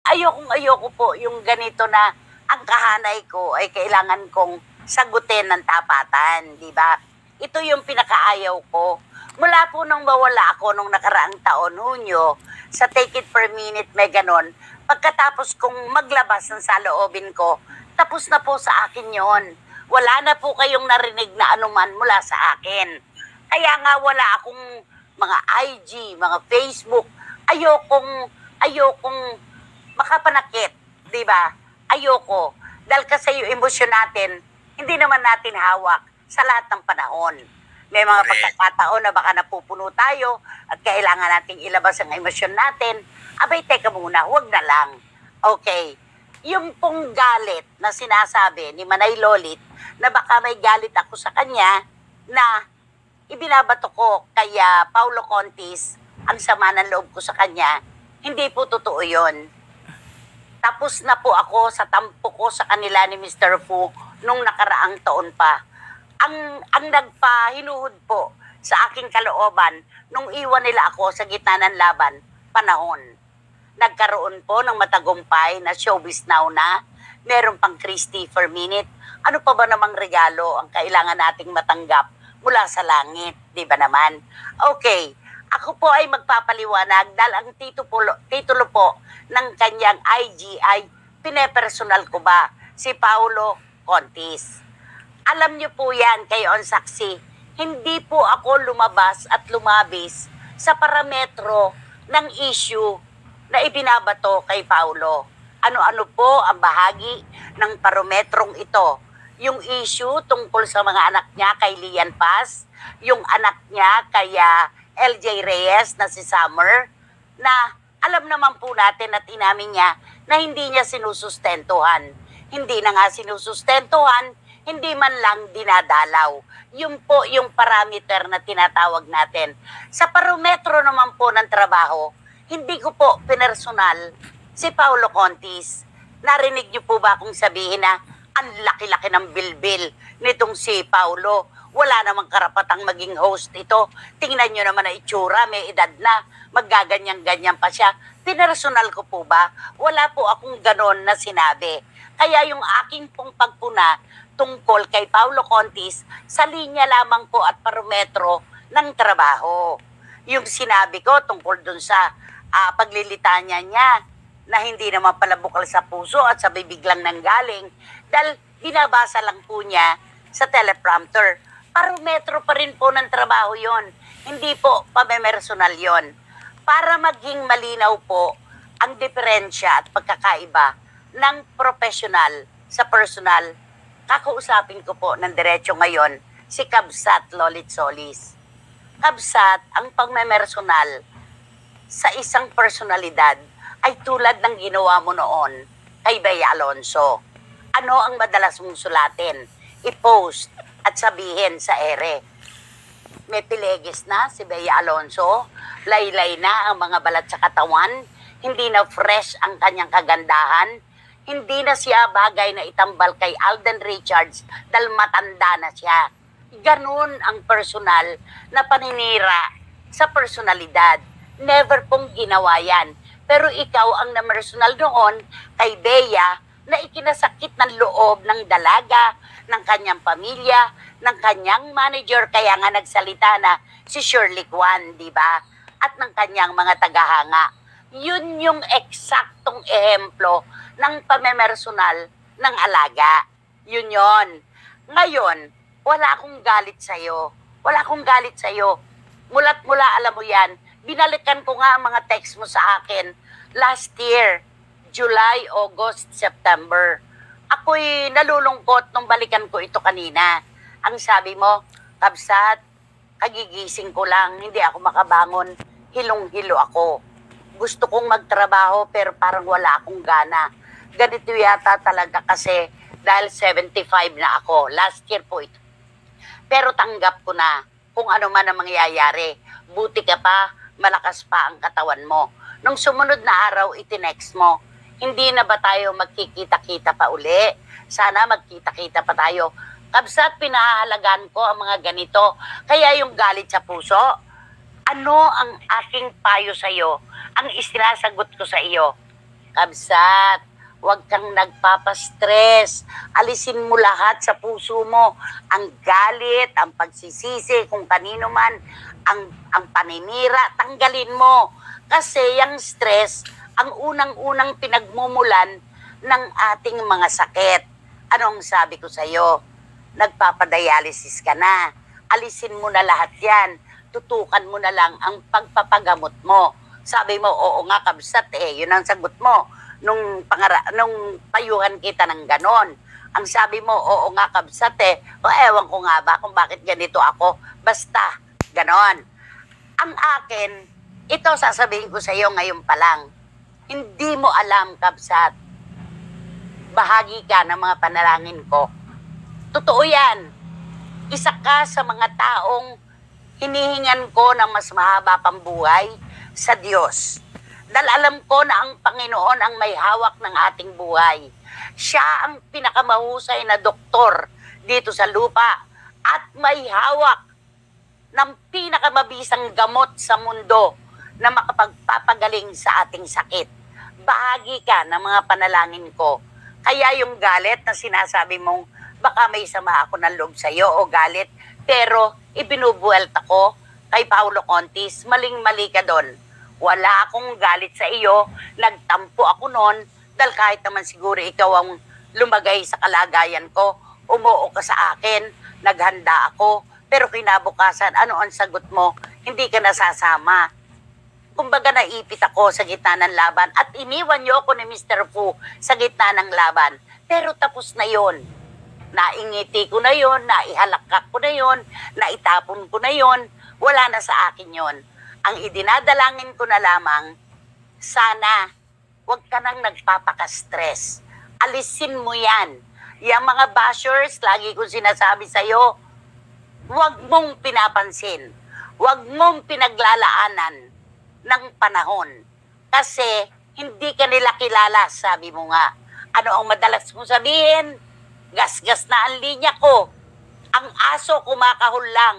ayoko po yung ganito na ang kahanay ko ay kailangan kong sagutin ng tapatan, di ba? Ito yung pinakaayaw ko. Mula po nung mawala ako nung nakaraang taon, Hunyo, sa Take It Per Minute, may ganon. Pagkatapos kong maglabas ng saloobin ko, tapos na po sa akin yon. Wala na po kayong narinig na anuman mula sa akin. Kaya nga wala akong mga IG, mga Facebook. Ayokong makapanakit, di ba? Ayoko. Dahil kasi yung emosyon natin, hindi naman natin hawak sa lahat ng panahon. May mga pagkakataon na baka napupuno tayo at kailangan nating ilabas ang emosyon natin. Abay, teka muna, huwag na lang. Okay. Yung pong galit na sinasabi ni Manay Lolit na baka may galit ako sa kanya na ibinabato ko kay Paulo Contis ang sama ng loob ko sa kanya, hindi po totoo yon. Tapos na po ako sa tampo ko sa kanila ni Mr. Fu nung nakaraang taon pa. Ang nagpahinuhod po sa aking kalooban nung iwan nila ako sa gitna ng laban, panahon. Nagkaroon po ng matagumpay na Showbiz Now na, meron pang Christy Per Minute. Ano pa ba namang regalo ang kailangan nating matanggap mula sa langit, di ba naman? Okay, ako po ay magpapaliwanag dahil ang titulo po ng kanyang IG ay pinepersonal ko ba si Paulo Contis. Alam niyo po yan, kayo ang saksi. Hindi po ako lumabas at lumabis sa parametro ng issue na ibinabato kay Paulo. Ano-ano po ang bahagi ng parametrong ito? Yung issue tungkol sa mga anak niya kay Lian Paz, yung anak niya kay LJ Reyes na si Summer, na alam naman po natin at inamin niya na hindi niya sinusustentuhan. Hindi na nga sinusustentuhan, hindi man lang dinadalaw. Yun po yung parameter na tinatawag natin. Sa parometro naman po ng trabaho, hindi ko po pinersonal si Paulo Contis. Narinig niyo po ba kung sabihin na ang laki-laki ng bilbil nitong si Paulo? Wala namang karapatang maging host ito. Tingnan niyo naman na itsura, may edad na, maggaganyan-ganyan pa siya. Pinersonal ko po ba? Wala po akong ganon na sinabi. Kaya yung aking pong pagpuna tungkol kay Paulo Contis sa linya lamang po at parometro ng trabaho. Yung sinabi ko tungkol dun sa paglilitanya niya na hindi naman pala bukal sa puso at sa bibig lang nanggaling dahil binabasa lang po niya sa teleprompter. Parometro pa rin po ng trabaho yon. Hindi po pamemersonal yon. Para maging malinaw po ang diferensya at pagkakaiba ng professional sa personal, kakausapin ko po ng diretso ngayon si Kabsat Lolit Solis. Kabsat, ang pagmemersonal sa isang personalidad ay tulad ng ginawa mo noon kay Bea Alonso. Ano ang madalas mong sulatin, i-post at sabihin sa ere? May pilegis na si Bea Alonso, laylay na ang mga balat sa katawan, hindi na fresh ang kanyang kagandahan, hindi na siya bagay na itambal kay Alden Richards dahil matanda na siya. Ganun ang personal na paninira sa personalidad. Never pong ginawa yan. Pero ikaw ang namersonal noon kay Bea na ikinasakit ng loob ng dalaga, ng kanyang pamilya, ng kanyang manager, kaya nga nagsalita na si Shirley Kwan, di ba? At ng kanyang mga tagahanga. Yun yung eksaktong ehemplo ng pamemersonal ng alaga. Yun yon. Ngayon, wala akong galit sa'yo. Wala akong galit sa'yo. Mula't mula, alam mo yan, binalikan ko nga ang mga text mo sa akin last year, July, August, September. Ako'y nalulungkot nung balikan ko ito kanina. Ang sabi mo, Kabsat, kagigising ko lang, hindi ako makabangon, hilong-hilo ako. Gusto kong magtrabaho pero parang wala akong gana. Ganito yata talaga kasi dahil 75 na ako. Last year po ito. Pero tanggap ko na kung ano man ang mangyayari. Buti ka pa, malakas pa ang katawan mo. Nung sumunod na araw, itinext mo, hindi na ba tayo magkikita-kita pa uli? Sana magkita-kita pa tayo. Kabsat, pinahalagaan ko ang mga ganito. Kaya yung galit sa puso, ano ang aking payo sa iyo? Ang isinasagot ko sa iyo, Kabsat, huwag kang nagpapastress. Alisin mo lahat sa puso mo. Ang galit, ang pagsisisi, kung kanino man, ang paninira, tanggalin mo. Kasi yung stress, ang unang-unang pinagmumulan ng ating mga sakit. Anong sabi ko sa'yo? Nagpapadialysis ka na. Alisin mo na lahat yan. Tutukan mo na lang ang pagpapagamot mo. Sabi mo, oo nga kabsat yun ang sagot mo. Nung payuhan kita ng ganon. Ang sabi mo, oo nga kabsat ewan ko nga ba kung bakit ganito ako. Basta, ganon. Ang akin, ito sasabihin ko sa iyo ngayon pa lang. Hindi mo alam kabsat. Bahagi ka ng mga panalangin ko. Totoo yan. Isa ka sa mga taong hinihingan ko ng mas mahaba pang buhay sa Diyos. Dahil alam ko na ang Panginoon ang may hawak ng ating buhay. Siya ang pinakamahusay na doktor dito sa lupa at may hawak ng pinakamabisang gamot sa mundo na makapagpapagaling sa ating sakit. Bahagi ka ng mga panalangin ko. Kaya yung galit na sinasabi mong baka may sama ako ng loob sa iyo o galit, pero ibinubuelta ko kay Paulo Contis, maling-mali ka doon. Wala akong galit sa iyo, nagtampo ako noon, dahil kahit naman siguro ikaw ang lumagay sa kalagayan ko, umuo ka sa akin, naghanda ako, pero kinabukasan, ano ang sagot mo? Hindi ka nasasama. Kumbaga naipit ako sa gitna ng laban at iniwan niyo ako ni Mr. Fu sa gitna ng laban. Pero tapos na yon. Naingiti ko na yon, naihalakak ko na yon, naitapon ko na yon, wala na sa akin yon. Ang idinadalangin ko na lamang, sana huwag ka nang nagpapaka-stress. Alisin mo yan. Yung mga bashers, lagi kong sinasabi sa'yo, huwag mong pinapansin. Huwag mong pinaglalaanan ng panahon. Kasi hindi ka nila kilala, sabi mo nga. Ano ang madalas kong sabihin? Gas-gas na ang linya ko. Ang aso kumakahol lang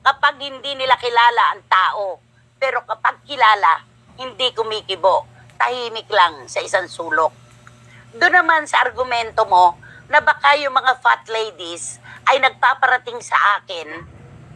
kapag hindi nila kilala ang tao. Pero kapag kilala, hindi kumikibo. Tahimik lang sa isang sulok. Doon naman sa argumento mo na baka yung mga fat ladies ay nagpaparating sa akin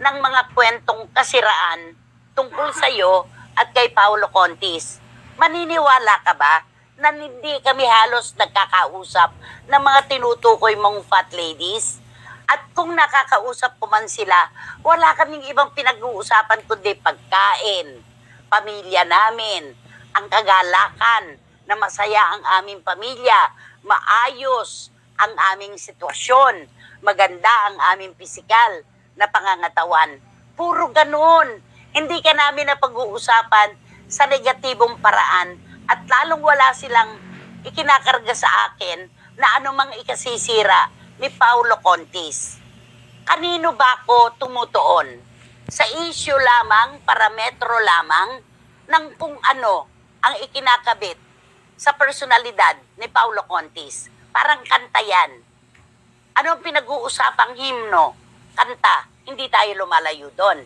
ng mga kwentong kasiraan tungkol sa iyo at kay Paulo Contis. Maniniwala ka ba na hindi kami halos nagkakausap ng mga tinutukoy mong fat ladies? At kung nakakausap ko man sila, wala kaming ibang pinag-uusapan kundi pagkain, pamilya namin, ang kagalakan, na masaya ang aming pamilya, maayos ang aming sitwasyon, maganda ang aming pisikal na pangangatawan. Puro ganun. Hindi ka namin na pag-uusapan sa negatibong paraan at lalong wala silang ikinakarga sa akin na anumang ikasisira ni Paulo Contis. Kanino ba ako tumutuon? Sa issue lamang, parametro lamang ng kung ano ang ikinakabit sa personalidad ni Paulo Contis. Parang kanta yan. Ano ang pinag-uusapang himno? Kanta. Hindi tayo lumalayo doon.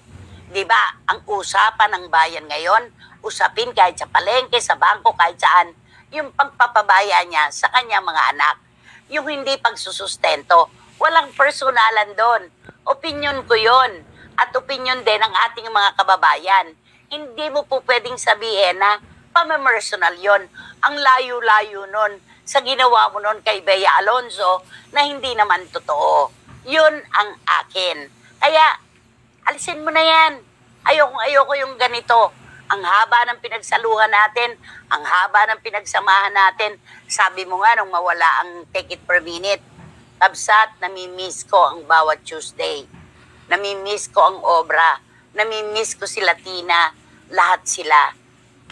Diba? Ang usapan ng bayan ngayon, usapin kahit sa palengke, sa bangko, kahit saan, yung pagpapabaya niya sa kanyang mga anak. Yung hindi pagsusustento. Walang personalan doon. Opinyon ko yon. At opinyon din ng ating mga kababayan. Hindi mo po pwedeng sabihin na pamamersonal yon. Ang layo-layo nun sa ginawa mo nun kay Bea Alonzo na hindi naman totoo. Yun ang akin. Kaya, alisin mo na yan. Ayoko yung ganito. Ang haba ng pinagsaluhan natin, ang haba ng pinagsamahan natin. Sabi mo nga nung mawala ang take it per minute, Kabsat, namimiss ko ang bawat Tuesday. Namimiss ko ang obra. Namimiss ko si Latina. Lahat sila.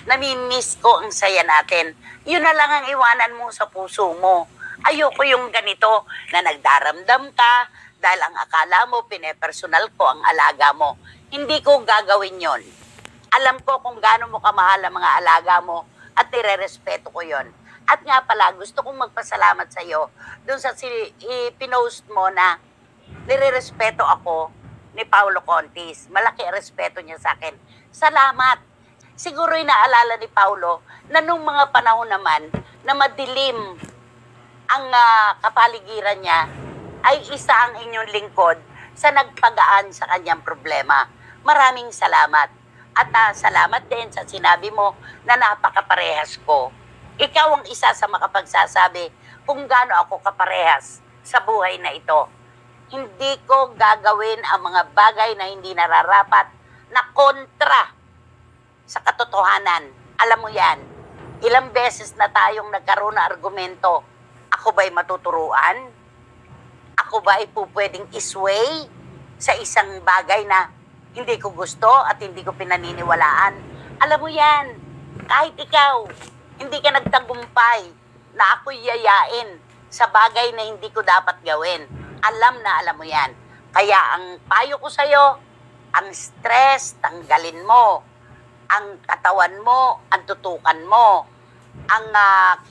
Namimiss ko ang saya natin. Yun na lang ang iwanan mo sa puso mo. Ayoko yung ganito na nagdaramdam ka dahil ang akala mo pinepersonal ko ang alaga mo. Hindi ko gagawin yon. Alam ko kung gaano mo kamahal ang mga alaga mo at nire-respeto ko yon. At nga pala, gusto kong magpasalamat sa iyo doon sa pinost mo na nire-respeto ako ni Paulo Contis. Malaki ang respeto niya sa akin. Salamat. Siguro inaalala ni Paulo na nung mga panahon naman na madilim ang kapaligiran niya, ay isa ang inyong lingkod sa nagpagaan sa kanyang problema. Maraming salamat. At salamat din sa sinabi mo na napakaparehas ko. Ikaw ang isa sa makapagsasabi kung gaano ako kaparehas sa buhay na ito. Hindi ko gagawin ang mga bagay na hindi nararapat na kontra sa katotohanan. Alam mo yan, ilang beses na tayong nagkaroon ng argumento. Ako ba'y matuturuan? Ako ba'y pwedeng isway sa isang bagay na hindi ko gusto at hindi ko pinaniniwalaan? Alam mo yan, kahit ikaw, hindi ka nagtagumpay na ako'y yayain sa bagay na hindi ko dapat gawin. Alam na alam mo yan. Kaya ang payo ko sa'yo, ang stress, tanggalin mo. Ang katawan mo, ang tutukan mo. Ang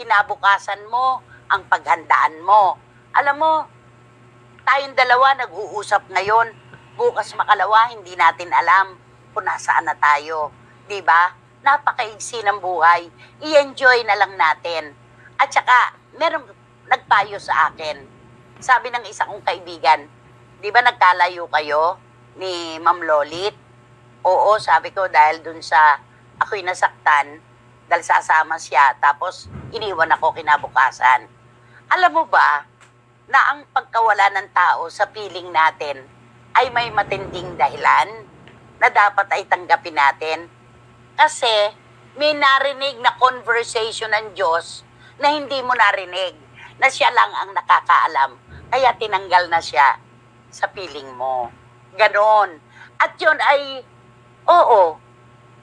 kinabukasan mo, ang paghandaan mo. Alam mo, tayong dalawa nag-uusap ngayon. Bukas makalawa, hindi natin alam kung nasaan na tayo. Diba? Napakaigsi ng buhay. I-enjoy na lang natin. At saka, merong nagpayo sa akin. Sabi ng isa kong kaibigan, di ba nagkalayo kayo ni Ma'am Lolit? Oo, sabi ko, dahil dun sa ako'y nasaktan, dahil sasama siya, tapos iniwan ako kinabukasan. Alam mo ba, na ang pagkawala ng tao sa piling natin ay may matinding dahilan na dapat ay tanggapin natin. Kasi may narinig na conversation ng Diyos na hindi mo narinig, na siya lang ang nakakaalam. Kaya tinanggal na siya sa piling mo. Ganon. At yun ay, oo,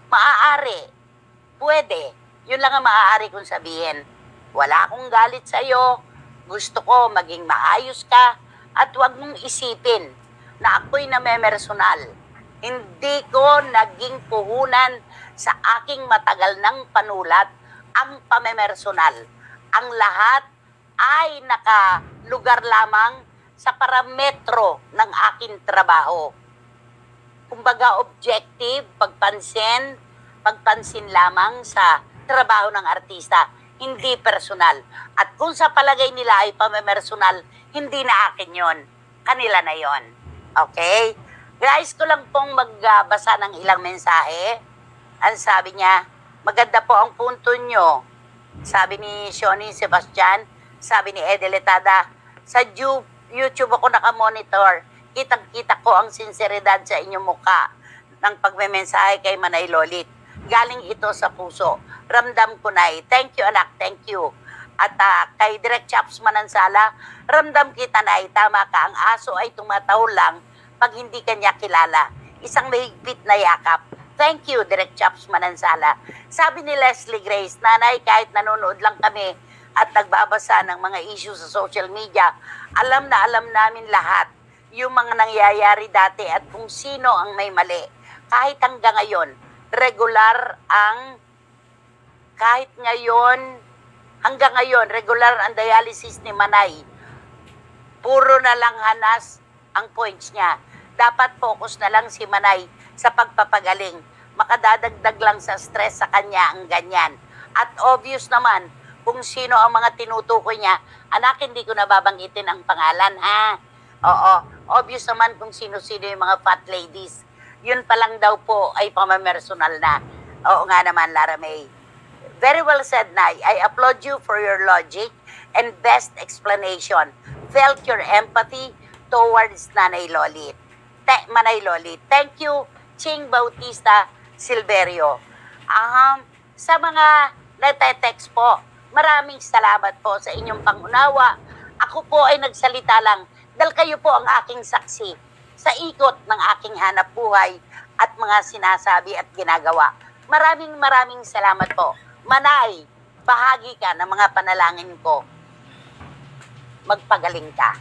maaari, pwede. Yun lang ang maaari kong sabihin. Wala akong galit sa'yo. Gusto ko maging maayos ka at huwag mong isipin na ako'y namemersonal. Hindi ko naging puhunan sa aking matagal ng panulat ang pamemersonal. Ang lahat ay nakalugar lamang sa parametro ng aking trabaho. Kumbaga objective, pagpansin lamang sa trabaho ng artista, hindi personal. At kung sa palagay nila ay pamemersonal, hindi na akin yon, kanila na yon. Okay? Guys, ko lang pong magbasa ng ilang mensahe. Ang sabi niya, maganda po ang punto nyo. Sabi ni Shoni Sebastian, sabi ni Edeletada, sa YouTube ako nakamonitor. Kitang-kita ko ang sinseridad sa inyong muka ng pagmemensahe kay Manay Lolit. Galing ito sa puso. Ramdam ko na thank you anak, thank you. At kay Direk Chaps Manansala, ramdam kita na tama ka, ang aso ay tumataw lang pag hindi kanya kilala. Isang mahigpit na yakap. Thank you, Direk Chaps Manansala. Sabi ni Leslie Grace, nanay, kahit nanonood lang kami at nagbabasa ng mga issues sa social media, alam na alam namin lahat yung mga nangyayari dati at kung sino ang may mali. Kahit hanggang ngayon, regular ang dialysis ni Manay. Puro na lang hanas ang points niya. Dapat focus na lang si Manay sa pagpapagaling. Makadadagdag lang sa stress sa kanya ang ganyan. At obvious naman kung sino ang mga tinutukoy niya. Anak, hindi ko nababanggitin ang pangalan, ha? Oo, obvious naman kung sino-sino yung mga fat ladies. Yun pa lang daw po ay pamamersonal na. Oo nga naman, Lara May. Very well said, Nay. I applaud you for your logic and best explanation. Felt your empathy towards Nanay Lolit. Manay Lolit. Thank you, Ching Bautista Silverio. Sa mga nagte-text po, maraming salamat po sa inyong pangunawa. Ako po ay nagsalita lang dahil kayo po ang aking saksi sa ikot ng aking hanap buhay at mga sinasabi at ginagawa. Maraming salamat po. Manay, bahagi ka ng mga panalangin ko. Magpagaling ka.